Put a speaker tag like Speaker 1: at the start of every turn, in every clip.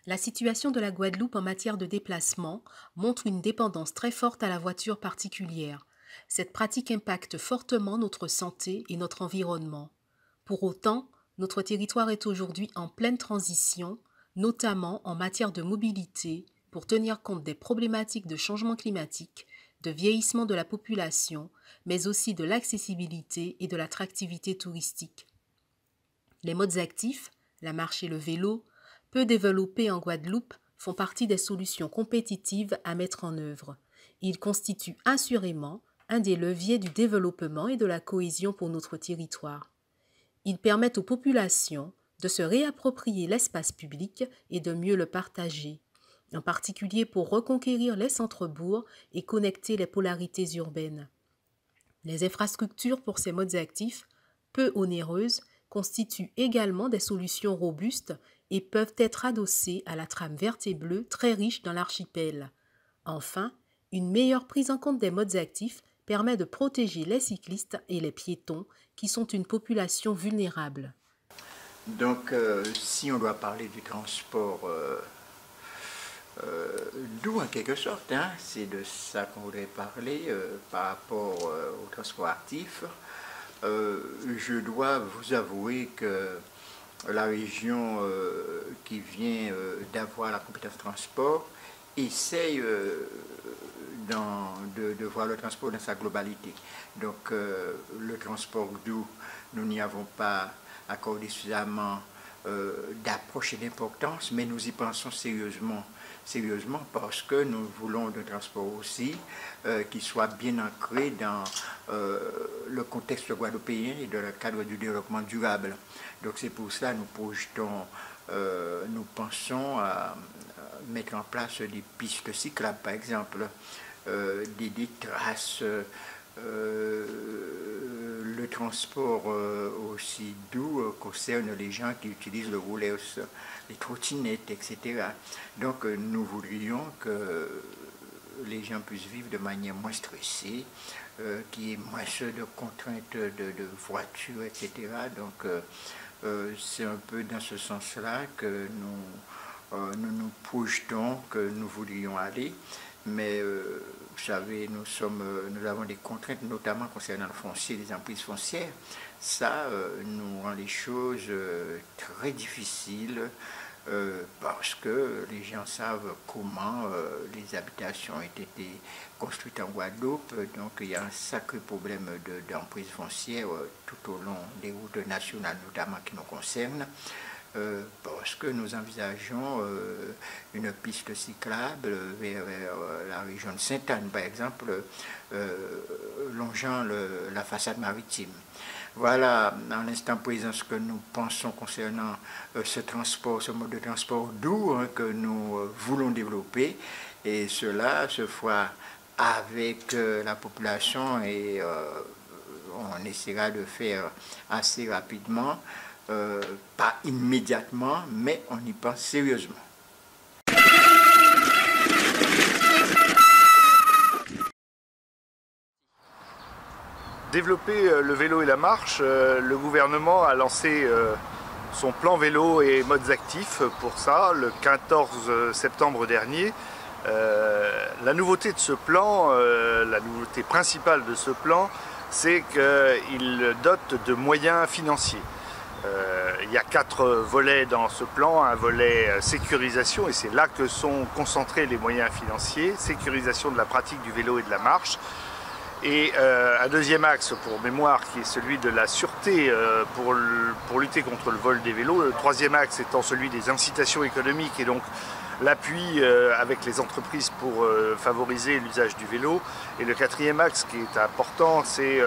Speaker 1: La situation de la Guadeloupe en matière de déplacement montre une dépendance très forte à la voiture particulière. Cette pratique impacte fortement notre santé et notre environnement. Pour autant, notre territoire est aujourd'hui en pleine transition, notamment en matière de mobilité, pour tenir compte des problématiques de changement climatique, de vieillissement de la population, mais aussi de l'accessibilité et de l'attractivité touristique. Les modes actifs, la marche et le vélo, peu développés en Guadeloupe, font partie des solutions compétitives à mettre en œuvre. Ils constituent assurément un des leviers du développement et de la cohésion pour notre territoire. Ils permettent aux populations de se réapproprier l'espace public et de mieux le partager, en particulier pour reconquérir les centres-bourgs et connecter les polarités urbaines. Les infrastructures pour ces modes actifs, peu onéreuses, constituent également des solutions robustes et peuvent être adossées à la trame verte et bleue très riche dans l'archipel. Enfin, une meilleure prise en compte des modes actifs permet de protéger les cyclistes et les piétons qui sont une population vulnérable.
Speaker 2: Donc, si on doit parler du transport doux en quelque sorte, hein, c'est de ça qu'on voudrait parler par rapport au transport actif. Je dois vous avouer que la région qui vient d'avoir la compétence transport essaye de voir le transport dans sa globalité. Donc le transport doux, nous n'y avons pas accordé suffisamment d'approche et d'importance, mais nous y pensons sérieusement parce que nous voulons un transport aussi qui soit bien ancré dans le contexte guadeloupéen et dans le cadre du développement durable. Donc c'est pour ça que nous projetons, nous pensons à mettre en place des pistes cyclables, par exemple, des traces, le transport aussi doux concerne les gens qui utilisent le roller, les trottinettes, etc. Donc nous voudrions que les gens puissent vivre de manière moins stressée, qu'il y ait moins de contraintes de voitures, etc. Donc c'est un peu dans ce sens-là que nous projetons, que nous voudrions aller. Mais vous savez, nous avons des contraintes, notamment concernant le foncier, les emprises foncières. Ça nous rend les choses très difficiles parce que les gens savent comment les habitations ont été construites en Guadeloupe. Donc il y a un sacré problème d'emprise foncière tout au long des routes nationales, notamment qui nous concernent. Parce que nous envisageons une piste cyclable vers la région de Sainte-Anne, par exemple, longeant la façade maritime. Voilà, en l'instant présent, ce que nous pensons concernant ce transport, ce mode de transport doux que nous voulons développer, et cela se fera avec la population et on essaiera de faire assez rapidement. Pas immédiatement, mais on y pense sérieusement.
Speaker 3: Développer le vélo et la marche, le gouvernement a lancé son plan vélo et modes actifs pour ça le 14 septembre dernier. La nouveauté de ce plan, la nouveauté principale de ce plan, c'est qu'il dote de moyens financiers. Il y a 4 volets dans ce plan, un volet sécurisation, et c'est là que sont concentrés les moyens financiers, sécurisation de la pratique du vélo et de la marche, et un deuxième axe pour mémoire qui est celui de la sûreté pour lutter contre le vol des vélos, le troisième axe étant celui des incitations économiques et donc l'appui avec les entreprises pour favoriser l'usage du vélo, et le quatrième axe qui est important, c'est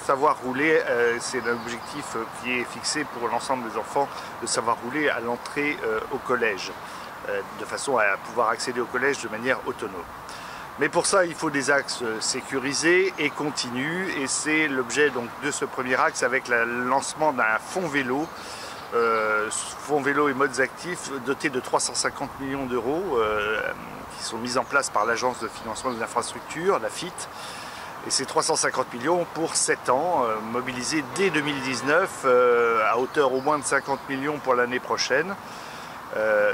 Speaker 3: savoir rouler, c'est l'objectif qui est fixé pour l'ensemble des enfants, de savoir rouler à l'entrée au collège, de façon à pouvoir accéder au collège de manière autonome. Mais pour ça, il faut des axes sécurisés et continus, et c'est l'objet donc de ce premier axe avec le lancement d'un fonds vélo, fonds vélo et modes actifs doté de 350 millions d'euros qui sont mis en place par l'Agence de financement des infrastructures, la FIT. Et ces 350 millions pour 7 ans, mobilisés dès 2019 à hauteur au moins de 50 millions pour l'année prochaine.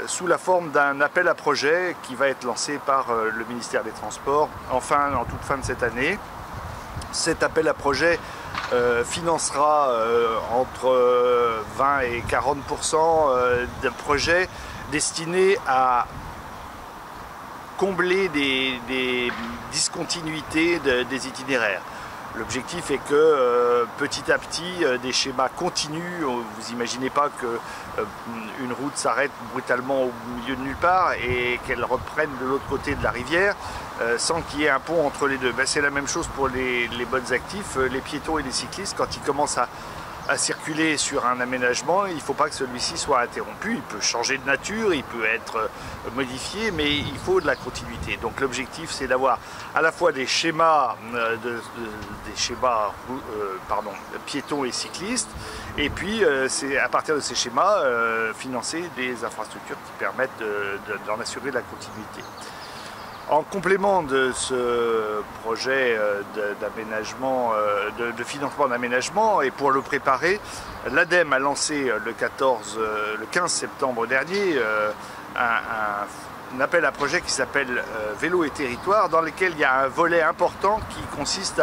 Speaker 3: sous la forme d'un appel à projet qui va être lancé par le ministère des Transports en toute fin de cette année. Cet appel à projet financera entre 20 et 40% de projets destinés à combler des discontinuités des itinéraires. L'objectif est que petit à petit des schémas continuent. Vous imaginez pas qu'une route s'arrête brutalement au milieu de nulle part et qu'elle reprenne de l'autre côté de la rivière sans qu'il y ait un pont entre les deux. C'est la même chose pour les modes actifs, les piétons et les cyclistes. Quand ils commencent à circuler sur un aménagement, il ne faut pas que celui-ci soit interrompu. Il peut changer de nature, il peut être modifié, mais il faut de la continuité. Donc l'objectif, c'est d'avoir à la fois des schémas, piétons et cyclistes, et puis c'est à partir de ces schémas financer des infrastructures qui permettent d'en assurer la continuité. En complément de ce projet d'aménagement, de financement d'aménagement, et pour le préparer, l'ADEME a lancé le 15 septembre dernier un appel à projet qui s'appelle Vélo et Territoire, dans lequel il y a un volet important qui consiste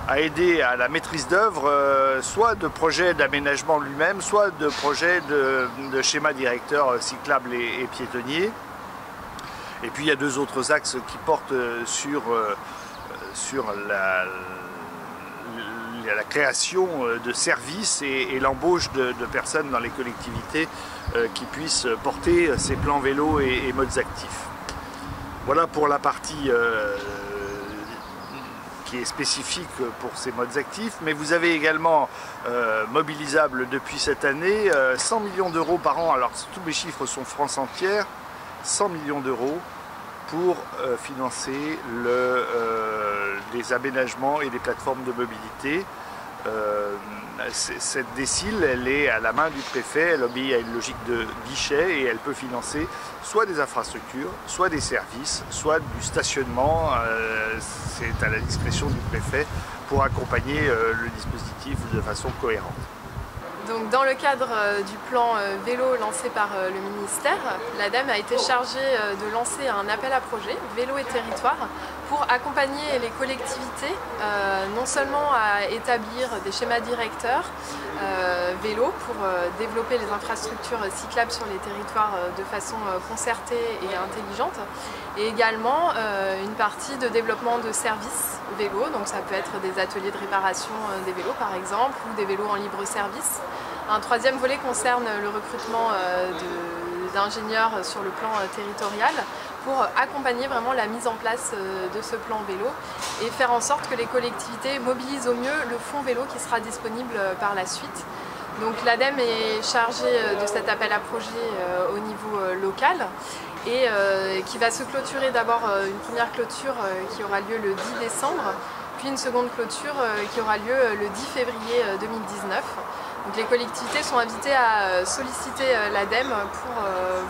Speaker 3: à aider à la maîtrise d'œuvre, soit de projets d'aménagement lui-même, soit de projets de schémas directeurs cyclables et piétonniers. Et puis il y a deux autres axes qui portent sur la création de services et l'embauche de personnes dans les collectivités qui puissent porter ces plans vélos et modes actifs. Voilà pour la partie qui est spécifique pour ces modes actifs, mais vous avez également mobilisable depuis cette année 100 millions d'euros par an. Alors tous mes chiffres sont France entière. 100 millions d'euros pour financer des aménagements et des plateformes de mobilité. Cette décile, elle est à la main du préfet, elle obéit à une logique de guichet et elle peut financer soit des infrastructures, soit des services, soit du stationnement. C'est à la discrétion du préfet pour accompagner le dispositif de façon cohérente.
Speaker 4: Donc, dans le cadre du plan vélo lancé par le ministère, l'ADEME a été chargée de lancer un appel à projet Vélo et Territoire pour accompagner les collectivités non seulement à établir des schémas directeurs vélo pour développer les infrastructures cyclables sur les territoires de façon concertée et intelligente, et également une partie de développement de services vélo, donc ça peut être des ateliers de réparation des vélos par exemple, ou des vélos en libre service. Un troisième volet concerne le recrutement d'ingénieurs sur le plan territorial pour accompagner vraiment la mise en place de ce plan vélo et faire en sorte que les collectivités mobilisent au mieux le fonds vélo qui sera disponible par la suite. Donc l'ADEME est chargée de cet appel à projet au niveau local et qui va se clôturer d'abord une première clôture qui aura lieu le 10 décembre, puis une seconde clôture qui aura lieu le 10 février 2019. Donc les collectivités sont invitées à solliciter l'ADEME pour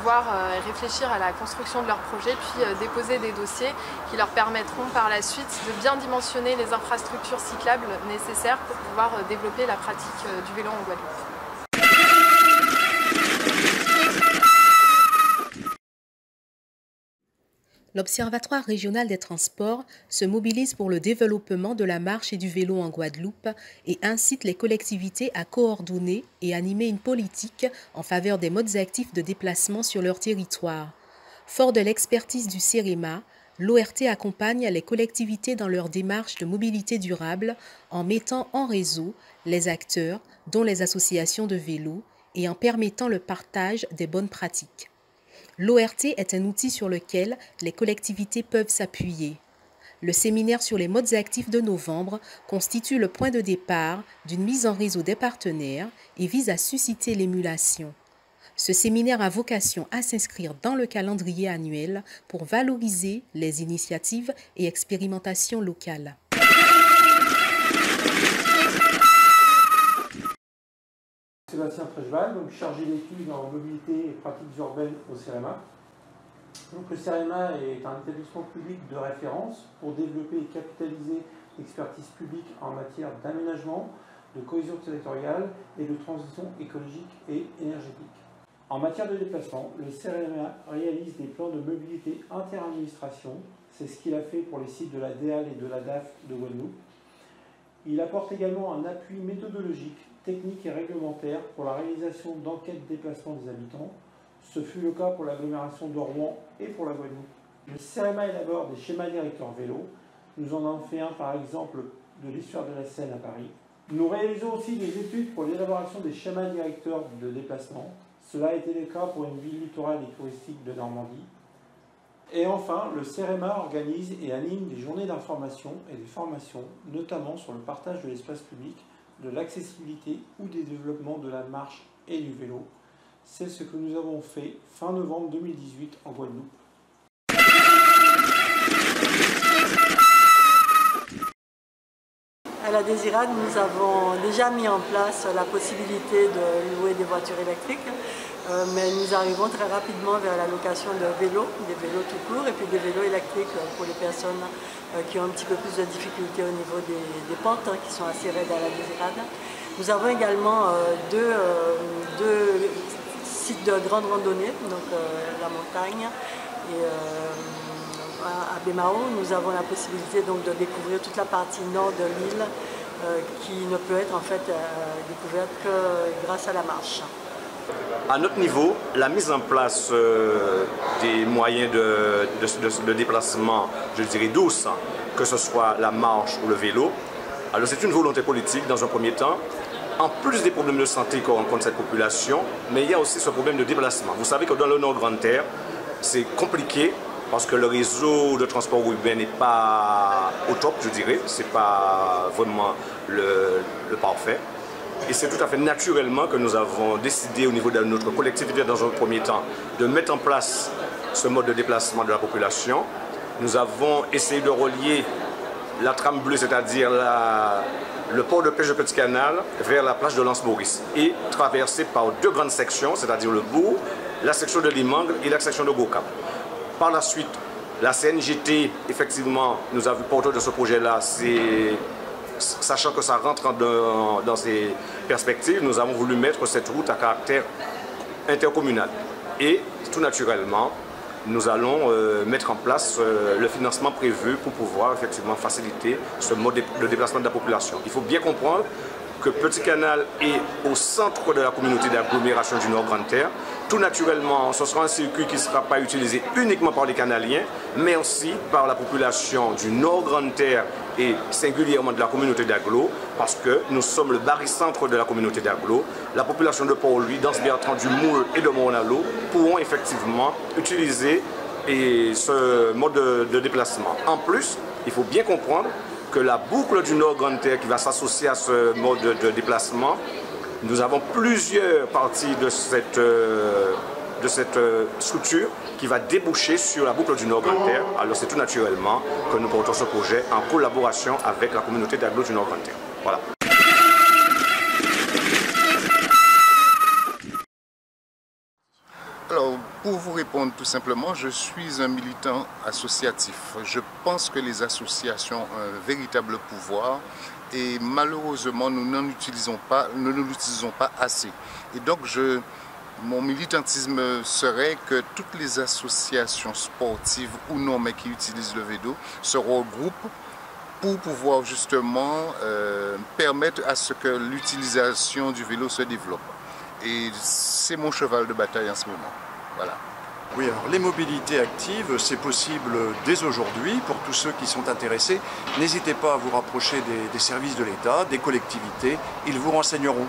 Speaker 4: voir et réfléchir à la construction de leur projet, puis déposer des dossiers qui leur permettront par la suite de bien dimensionner les infrastructures cyclables nécessaires pour pouvoir développer la pratique du vélo en Guadeloupe.
Speaker 1: L'Observatoire régional des transports se mobilise pour le développement de la marche et du vélo en Guadeloupe et incite les collectivités à coordonner et animer une politique en faveur des modes actifs de déplacement sur leur territoire. Fort de l'expertise du CEREMA, l'ORT accompagne les collectivités dans leur démarche de mobilité durable en mettant en réseau les acteurs, dont les associations de vélo, et en permettant le partage des bonnes pratiques. L'ORT est un outil sur lequel les collectivités peuvent s'appuyer. Le séminaire sur les modes actifs de novembre constitue le point de départ d'une mise en réseau des partenaires et vise à susciter l'émulation. Ce séminaire a vocation à s'inscrire dans le calendrier annuel pour valoriser les initiatives et expérimentations locales.
Speaker 5: Sébastien Trécheval, donc chargé d'études en mobilité et pratiques urbaines au CEREMA. Donc, le CEREMA est un établissement public de référence pour développer et capitaliser l'expertise publique en matière d'aménagement, de cohésion territoriale et de transition écologique et énergétique. En matière de déplacement, le CEREMA réalise des plans de mobilité inter-administration. C'est ce qu'il a fait pour les sites de la DEAL et de la DAF de Guadeloupe. Il apporte également un appui méthodologique, technique et réglementaire pour la réalisation d'enquêtes de déplacement des habitants. Ce fut le cas pour l'agglomération de Rouen et pour la Guadeloupe. Le CEREMA élabore des schémas directeurs vélo. Nous en avons fait un par exemple de l'histoire de la Seine à Paris. Nous réalisons aussi des études pour l'élaboration des schémas directeurs de déplacement. Cela a été le cas pour une ville littorale et touristique de Normandie. Et enfin, le CEREMA organise et anime des journées d'information et des formations, notamment sur le partage de l'espace public, de l'accessibilité ou des développements de la marche et du vélo. C'est ce que nous avons fait fin novembre 2018 en Guadeloupe.
Speaker 6: À la Désirade, nous avons déjà mis en place la possibilité de louer des voitures électriques, mais nous arrivons très rapidement vers la location de vélos, des vélos tout court et puis des vélos électriques pour les personnes qui ont un petit peu plus de difficultés au niveau des pentes qui sont assez raides à la Désirade. Nous avons également deux sites de grande randonnée, donc la montagne et à Bémao, nous avons la possibilité donc de découvrir toute la partie nord de l'île qui ne peut être en fait découverte que grâce à la marche.
Speaker 7: À notre niveau, la mise en place des moyens de déplacement, je dirais douce, que ce soit la marche ou le vélo, alors c'est une volonté politique dans un premier temps. En plus des problèmes de santé qu'on rencontre cette population, mais il y a aussi ce problème de déplacement. Vous savez que dans le Nord Grande-Terre, c'est compliqué parce que le réseau de transport urbain n'est pas au top, je dirais. Ce n'est pas vraiment le parfait. Et c'est tout à fait naturellement que nous avons décidé au niveau de notre collectivité dans un premier temps de mettre en place ce mode de déplacement de la population. Nous avons essayé de relier la trame bleue, c'est-à-dire le port de pêche de Petit Canal vers la plage de Lens-Maurice et traversé par deux grandes sections, c'est-à-dire le bourg, la section de Limangles et la section de Gocap. Par la suite, la CNGT, effectivement, nous a vu porteur de ce projet-là, sachant que ça rentre dans ces perspectives, nous avons voulu mettre cette route à caractère intercommunal. Et tout naturellement, nous allons mettre en place le financement prévu pour pouvoir effectivement faciliter ce mode de déplacement de la population. Il faut bien comprendre que Petit Canal est au centre de la communauté d'agglomération du Nord Grande-Terre. Tout naturellement, ce sera un circuit qui ne sera pas utilisé uniquement par les Canaliens, mais aussi par la population du Nord Grande-Terre et singulièrement de la communauté d'Agglo, parce que nous sommes le barycentre de la communauté d'Agglo. La population de Port-Louis, d'Anse-Bertrand, du Moule et de Morne-à-l'Eau pourront effectivement utiliser ce mode de déplacement. En plus, il faut bien comprendre que la boucle du Nord Grande-Terre qui va s'associer à ce mode de déplacement, nous avons plusieurs parties de cette structure qui va déboucher sur la boucle du Nord Grande-Terre. Alors c'est tout naturellement que nous portons ce projet en collaboration avec la communauté d'Agglo du Nord Grande-Terre. Voilà.
Speaker 8: Alors, pour vous répondre tout simplement, je suis un militant associatif. Je pense que les associations ont un véritable pouvoir et malheureusement, nous ne l'utilisons pas assez. Et donc, mon militantisme serait que toutes les associations sportives ou non, mais qui utilisent le vélo, se regroupent pour pouvoir justement permettre à ce que l'utilisation du vélo se développe. Et c'est mon cheval de bataille en ce moment. Voilà.
Speaker 9: Oui, alors les mobilités actives, c'est possible dès aujourd'hui pour tous ceux qui sont intéressés. N'hésitez pas à vous rapprocher des services de l'État, des collectivités, ils vous renseigneront.